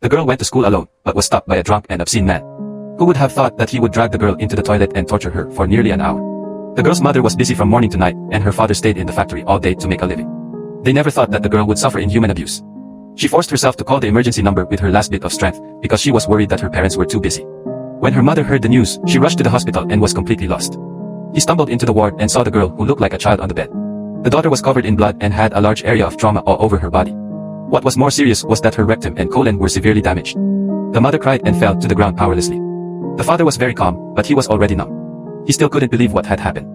The girl went to school alone, but was stopped by a drunk and obscene man. Who would have thought that he would drag the girl into the toilet and torture her for nearly an hour? The girl's mother was busy from morning to night, and her father stayed in the factory all day to make a living. They never thought that the girl would suffer inhuman abuse. She forced herself to call the emergency number with her last bit of strength, because she was worried that her parents were too busy. When her mother heard the news, she rushed to the hospital and was completely lost. He stumbled into the ward and saw the girl, who looked like a child, on the bed. The daughter was covered in blood and had a large area of trauma all over her body. What was more serious was that her rectum and colon were severely damaged. The mother cried and fell to the ground powerlessly. The father was very calm, but he was already numb. He still couldn't believe what had happened.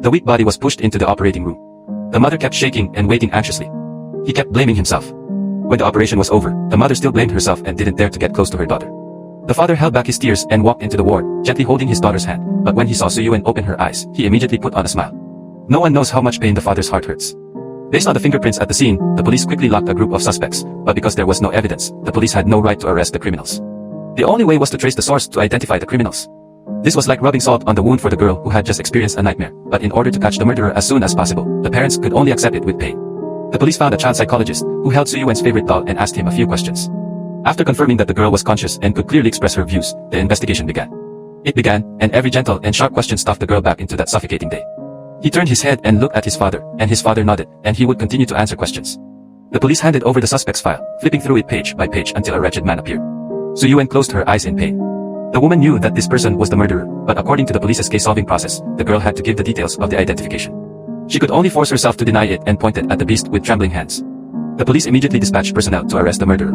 The weak body was pushed into the operating room. The mother kept shaking and waiting anxiously. He kept blaming himself. When the operation was over, the mother still blamed herself and didn't dare to get close to her daughter. The father held back his tears and walked into the ward, gently holding his daughter's hand, but when he saw Suyuan open her eyes, he immediately put on a smile. No one knows how much pain the father's heart hurts. Based on the fingerprints at the scene, the police quickly locked a group of suspects, but because there was no evidence, the police had no right to arrest the criminals. The only way was to trace the source to identify the criminals. This was like rubbing salt on the wound for the girl who had just experienced a nightmare, but in order to catch the murderer as soon as possible, the parents could only accept it with pain. The police found a child psychologist, who held Suyuan's favorite doll and asked him a few questions. After confirming that the girl was conscious and could clearly express her views, the investigation began. It began, and every gentle and sharp question stuffed the girl back into that suffocating day. He turned his head and looked at his father, and his father nodded, and he would continue to answer questions. The police handed over the suspect's file, flipping through it page by page until a wretched man appeared. Suyuan closed her eyes in pain. The woman knew that this person was the murderer, but according to the police's case-solving process, the girl had to give the details of the identification. She could only force herself to deny it and pointed at the beast with trembling hands. The police immediately dispatched personnel to arrest the murderer.